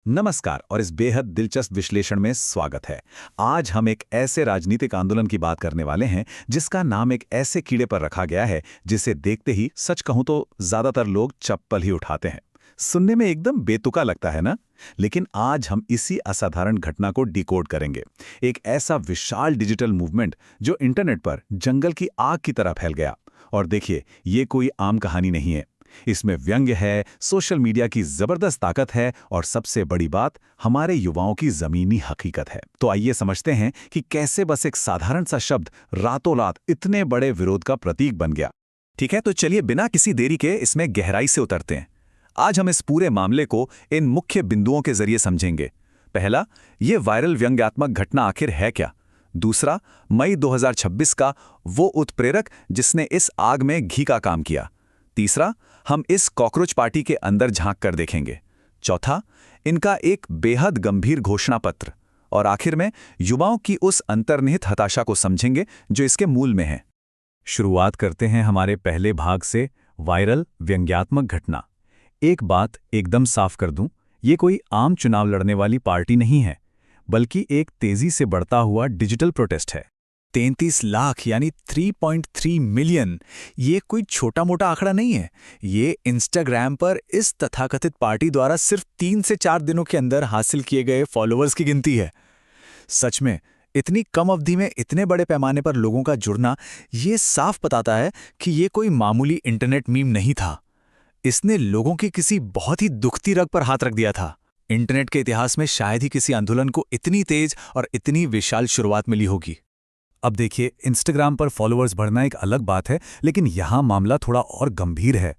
नमस्कार और इस बेहद दिलचस्प विश्लेषण में स्वागत है। आज हम एक ऐसे राजनीतिक आंदोलन की बात करने वाले हैं जिसका नाम एक ऐसे कीड़े पर रखा गया है जिसे देखते ही सच कहूं तो ज्यादातर लोग चप्पल ही उठाते हैं। सुनने में एकदम बेतुका लगता है ना? लेकिन आज हम इसी असाधारण घटना को डिकोड करेंगे। एक ऐसा विशाल डिजिटल मूवमेंट जो इंटरनेट पर जंगल की आग की तरह फैल गया। और देखिए, ये कोई आम कहानी नहीं है। इसमें व्यंग्य है, सोशल मीडिया की जबरदस्त ताकत है और सबसे बड़ी बात, हमारे युवाओं की जमीनी हकीकत है। तो आइए समझते हैं कि कैसे बस एक साधारण सा शब्द रातों रात इतने बड़े विरोध का प्रतीक बन गया। ठीक है, तो चलिए बिना किसी देरी के इसमें गहराई से उतरते हैं। आज हम इस पूरे मामले को इन मुख्य बिंदुओं के जरिए समझेंगे। पहला, ये वायरल व्यंग्यात्मक घटना आखिर है क्या? दूसरा, मई 2026 का वो उत्प्रेरक जिसने इस आग में घी का काम किया। तीसरा, हम इस कॉकरोच पार्टी के अंदर झांक कर देखेंगे। चौथा, इनका एक बेहद गंभीर घोषणा पत्र। और आखिर में युवाओं की उस अंतर्निहित हताशा को समझेंगे जो इसके मूल में है। शुरुआत करते हैं हमारे पहले भाग से, वायरल व्यंग्यात्मक घटना। एक बात एकदम साफ कर दूं, ये कोई आम चुनाव लड़ने वाली पार्टी नहीं है, बल्कि एक तेजी से बढ़ता हुआ डिजिटल प्रोटेस्ट है। 33 लाख यानी 3.3 मिलियन, ये कोई छोटा मोटा आंकड़ा नहीं है। ये इंस्टाग्राम पर इस तथाकथित पार्टी द्वारा सिर्फ 3 से 4 दिनों के अंदर हासिल किए गए फॉलोअर्स की गिनती है। सच में इतनी कम अवधि में इतने बड़े पैमाने पर लोगों का जुड़ना, ये साफ बताता है कि ये कोई मामूली इंटरनेट मीम नहीं था। इसने लोगों की किसी बहुत ही दुखती रग पर हाथ रख दिया था। इंटरनेट के इतिहास में शायद ही किसी आंदोलन को इतनी तेज और इतनी विशाल शुरुआत मिली होगी। अब देखिए, इंस्टाग्राम पर फॉलोअर्स बढ़ना एक अलग बात है, लेकिन यहाँ मामला थोड़ा और गंभीर है।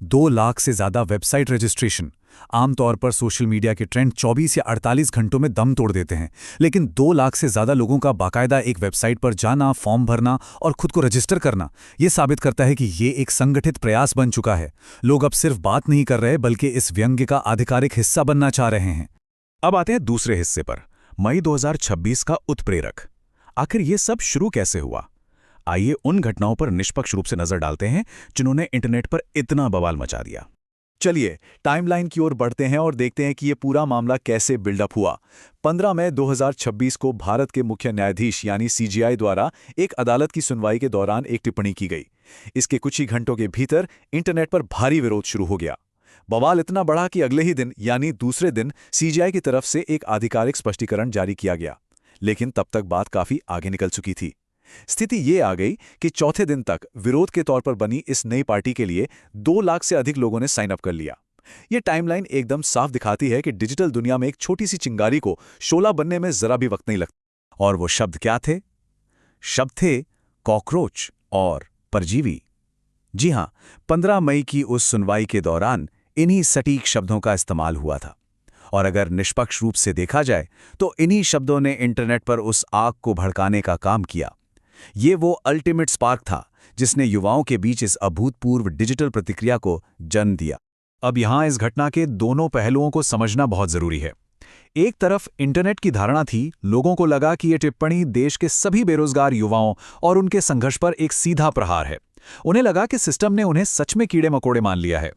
2 लाख से ज्यादा वेबसाइट रजिस्ट्रेशन। आमतौर पर सोशल मीडिया के ट्रेंड 24 या 48 घंटों में दम तोड़ देते हैं, लेकिन 2 लाख से ज्यादा लोगों का बाकायदा एक वेबसाइट पर जाना, फॉर्म भरना और खुद को रजिस्टर करना, ये साबित करता है कि ये एक संगठित प्रयास बन चुका है। लोग अब सिर्फ बात नहीं कर रहे, बल्कि इस व्यंग्य का आधिकारिक हिस्सा बनना चाह रहे हैं। अब आते हैं दूसरे हिस्से पर, मई 2026 का उत्प्रेरक। आखिर ये सब शुरू कैसे हुआ? आइए उन घटनाओं पर निष्पक्ष रूप से नजर डालते हैं जिन्होंने इंटरनेट पर इतना बवाल मचा दिया। चलिए टाइमलाइन की ओर बढ़ते हैं और देखते हैं कि ये पूरा मामला कैसे बिल्डअप हुआ। 15 मई 2026 को भारत के मुख्य न्यायाधीश यानी सीजेआई द्वारा एक अदालत की सुनवाई के दौरान एक टिप्पणी की गई। इसके कुछ ही घंटों के भीतर इंटरनेट पर भारी विरोध शुरू हो गया। बवाल इतना बढ़ा कि अगले ही दिन यानी दूसरे दिन सीजेआई की तरफ से एक आधिकारिक स्पष्टीकरण जारी किया गया। लेकिन तब तक बात काफी आगे निकल चुकी थी। स्थिति ये आ गई कि चौथे दिन तक विरोध के तौर पर बनी इस नई पार्टी के लिए 2 लाख से अधिक लोगों ने साइन अप कर लिया। ये टाइमलाइन एकदम साफ दिखाती है कि डिजिटल दुनिया में एक छोटी सी चिंगारी को शोला बनने में जरा भी वक्त नहीं लगता। और वो शब्द क्या थे? शब्द थे कॉकरोच और परजीवी। जी हां, 15 मई की उस सुनवाई के दौरान इन्हीं सटीक शब्दों का इस्तेमाल हुआ था। और अगर निष्पक्ष रूप से देखा जाए तो इन्हीं शब्दों ने इंटरनेट पर उस आग को भड़काने का काम किया। ये वो अल्टीमेट स्पार्क था जिसने युवाओं के बीच इस अभूतपूर्व डिजिटल प्रतिक्रिया को जन्म दिया। अब यहां इस घटना के दोनों पहलुओं को समझना बहुत जरूरी है। एक तरफ इंटरनेट की धारणा थी, लोगों को लगा कि यह टिप्पणी देश के सभी बेरोजगार युवाओं और उनके संघर्ष पर एक सीधा प्रहार है। उन्हें लगा कि सिस्टम ने उन्हें सच में कीड़े मकोड़े मान लिया है।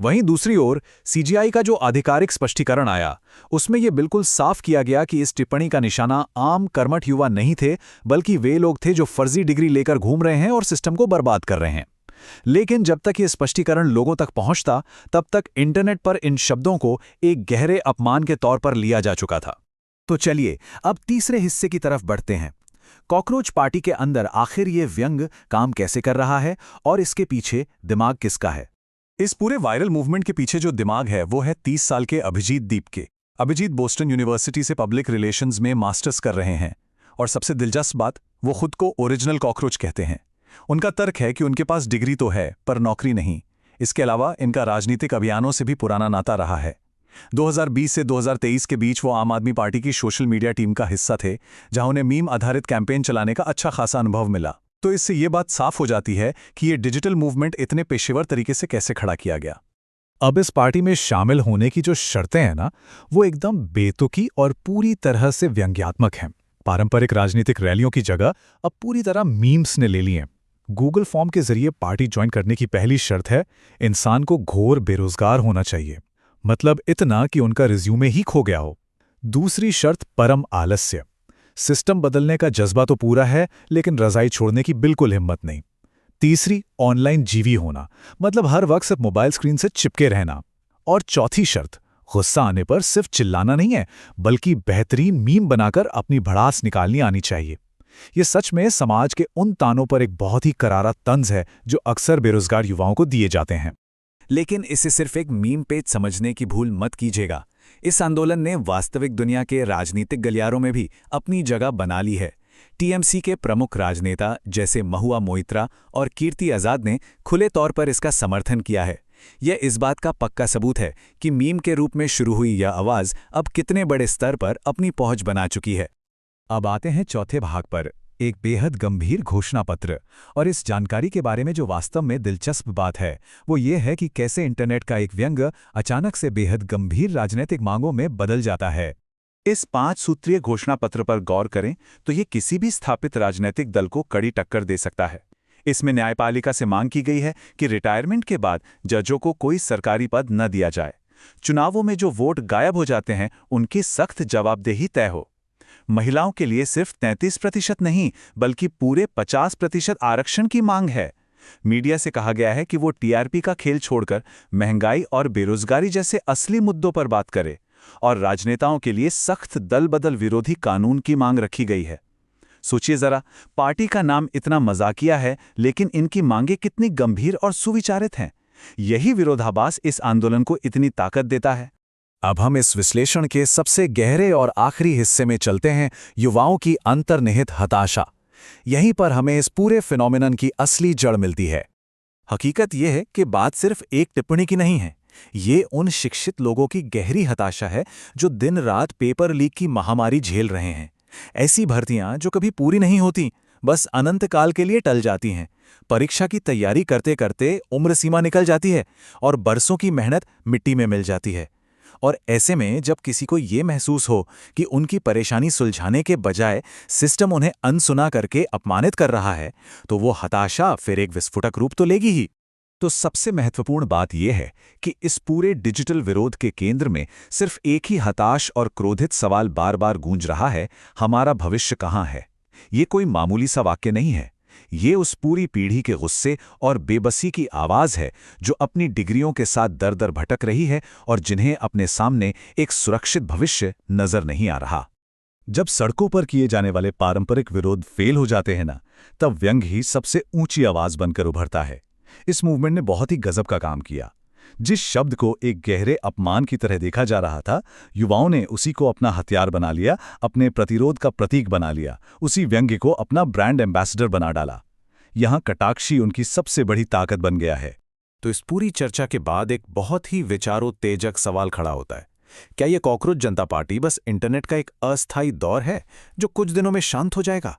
वहीं दूसरी ओर सीजीआई का जो आधिकारिक स्पष्टीकरण आया, उसमें यह बिल्कुल साफ किया गया कि इस टिप्पणी का निशाना आम कर्मठ युवा नहीं थे, बल्कि वे लोग थे जो फर्जी डिग्री लेकर घूम रहे हैं और सिस्टम को बर्बाद कर रहे हैं। लेकिन जब तक ये स्पष्टीकरण लोगों तक पहुंचता, तब तक इंटरनेट पर इन शब्दों को एक गहरे अपमान के तौर पर लिया जा चुका था। तो चलिए अब तीसरे हिस्से की तरफ बढ़ते हैं। कॉकरोच पार्टी के अंदर आखिर ये व्यंग्य काम कैसे कर रहा है और इसके पीछे दिमाग किसका है? इस पूरे वायरल मूवमेंट के पीछे जो दिमाग है वो है 30 साल के अभिजीत दीप के। अभिजीत बोस्टन यूनिवर्सिटी से पब्लिक रिलेशंस में मास्टर्स कर रहे हैं और सबसे दिलचस्प बात, वो खुद को ओरिजिनल कॉकरोच कहते हैं। उनका तर्क है कि उनके पास डिग्री तो है पर नौकरी नहीं। इसके अलावा इनका राजनीतिक अभियानों से भी पुराना नाता रहा है। 2020 से 2023 के बीच वो आम आदमी पार्टी की सोशल मीडिया टीम का हिस्सा थे, जहां उन्हें मीम आधारित कैंपेन चलाने का अच्छा खासा अनुभव मिला। तो इससे ये बात साफ हो जाती है कि ये डिजिटल मूवमेंट इतने पेशेवर तरीके से कैसे खड़ा किया गया। अब इस पार्टी में शामिल होने की जो शर्तें हैं ना, वो एकदम बेतुकी और पूरी तरह से व्यंग्यात्मक हैं। पारंपरिक राजनीतिक रैलियों की जगह अब पूरी तरह मीम्स ने ले ली हैं। गूगल फॉर्म के जरिए पार्टी ज्वाइन करने की पहली शर्त है, इंसान को घोर बेरोजगार होना चाहिए। मतलब इतना कि उनका रिज्यूमे ही खो गया हो। दूसरी शर्त परम आलस्य। सिस्टम बदलने का जज्बा तो पूरा है, लेकिन रज़ाई छोड़ने की बिल्कुल हिम्मत नहीं। तीसरी, ऑनलाइन जीवी होना, मतलब हर वक्त सिर्फ मोबाइल स्क्रीन से चिपके रहना। और चौथी शर्त, गुस्सा आने पर सिर्फ चिल्लाना नहीं है, बल्कि बेहतरीन मीम बनाकर अपनी भड़ास निकालनी आनी चाहिए। ये सच में समाज के उन तानों पर एक बहुत ही करारा तंज है जो अक्सर बेरोजगार युवाओं को दिए जाते हैं। लेकिन इसे सिर्फ एक मीम पेज समझने की भूल मत कीजिएगा। इस आंदोलन ने वास्तविक दुनिया के राजनीतिक गलियारों में भी अपनी जगह बना ली है। टीएमसी के प्रमुख राजनेता जैसे महुआ मोइत्रा और कीर्ति आजाद ने खुले तौर पर इसका समर्थन किया है। यह इस बात का पक्का सबूत है कि मीम के रूप में शुरू हुई यह आवाज अब कितने बड़े स्तर पर अपनी पहुंच बना चुकी है। अब आते हैं चौथे भाग पर, एक बेहद गंभीर घोषणा पत्र। और इस जानकारी के बारे में जो वास्तव में दिलचस्प बात है वो ये है कि कैसे इंटरनेट का एक व्यंग्य अचानक से बेहद गंभीर राजनीतिक मांगों में बदल जाता है। इस 5 सूत्रीय घोषणा पत्र पर गौर करें तो ये किसी भी स्थापित राजनीतिक दल को कड़ी टक्कर दे सकता है। इसमें न्यायपालिका से मांग की गई है कि रिटायरमेंट के बाद जजों को कोई सरकारी पद न दिया जाए। चुनावों में जो वोट गायब हो जाते हैं उनकी सख्त जवाबदेही तय हो। महिलाओं के लिए सिर्फ 33% नहीं बल्कि पूरे 50% आरक्षण की मांग है। मीडिया से कहा गया है कि वो टीआरपी का खेल छोड़कर महंगाई और बेरोजगारी जैसे असली मुद्दों पर बात करे। और राजनेताओं के लिए सख्त दल बदल विरोधी कानून की मांग रखी गई है। सोचिए जरा, पार्टी का नाम इतना मजाकिया है लेकिन इनकी मांगें कितनी गंभीर और सुविचारित हैं। यही विरोधाभास इस आंदोलन को इतनी ताकत देता है। अब हम इस विश्लेषण के सबसे गहरे और आखिरी हिस्से में चलते हैं, युवाओं की अंतर्निहित हताशा। यहीं पर हमें इस पूरे फिनोमिनन की असली जड़ मिलती है। हकीकत यह है कि बात सिर्फ एक टिप्पणी की नहीं है। ये उन शिक्षित लोगों की गहरी हताशा है जो दिन रात पेपर लीक की महामारी झेल रहे हैं। ऐसी भर्तियां जो कभी पूरी नहीं होती, बस अनंत काल के लिए टल जाती हैं। परीक्षा की तैयारी करते करते उम्र सीमा निकल जाती है और बरसों की मेहनत मिट्टी में मिल जाती है। और ऐसे में जब किसी को ये महसूस हो कि उनकी परेशानी सुलझाने के बजाय सिस्टम उन्हें अनसुना करके अपमानित कर रहा है, तो वो हताशा फिर एक विस्फोटक रूप तो लेगी ही। तो सबसे महत्वपूर्ण बात यह है कि इस पूरे डिजिटल विरोध के केंद्र में सिर्फ एक ही हताश और क्रोधित सवाल बार बार गूंज रहा है, हमारा भविष्य कहाँ है। ये कोई मामूली सा वाक्य नहीं है। ये उस पूरी पीढ़ी के गुस्से और बेबसी की आवाज़ है जो अपनी डिग्रियों के साथ दर दर भटक रही है और जिन्हें अपने सामने एक सुरक्षित भविष्य नजर नहीं आ रहा। जब सड़कों पर किए जाने वाले पारंपरिक विरोध फेल हो जाते हैं ना, तब व्यंग्य ही सबसे ऊंची आवाज बनकर उभरता है। इस मूवमेंट ने बहुत ही गजब का काम किया। जिस शब्द को एक गहरे अपमान की तरह देखा जा रहा था, युवाओं ने उसी को अपना हथियार बना लिया, अपने प्रतिरोध का प्रतीक बना लिया, उसी व्यंग्य को अपना ब्रांड एम्बेसडर बना डाला। यहां कटाक्षी उनकी सबसे बड़ी ताकत बन गया है। तो इस पूरी चर्चा के बाद एक बहुत ही विचारोत्तेजक सवाल खड़ा होता है। क्या यह कॉकरोच जनता पार्टी बस इंटरनेट का एक अस्थायी दौर है जो कुछ दिनों में शांत हो जाएगा,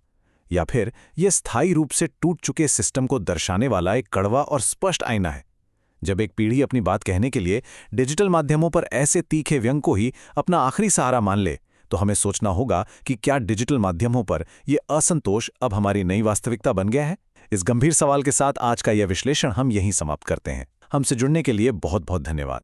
या फिर यह स्थायी रूप से टूट चुके सिस्टम को दर्शाने वाला एक कड़वा और स्पष्ट आईना है? जब एक पीढ़ी अपनी बात कहने के लिए डिजिटल माध्यमों पर ऐसे तीखे व्यंग को ही अपना आखिरी सहारा मान ले, तो हमें सोचना होगा कि क्या डिजिटल माध्यमों पर यह असंतोष अब हमारी नई वास्तविकता बन गया है। इस गंभीर सवाल के साथ आज का यह विश्लेषण हम यहीं समाप्त करते हैं। हमसे जुड़ने के लिए बहुत बहुत धन्यवाद।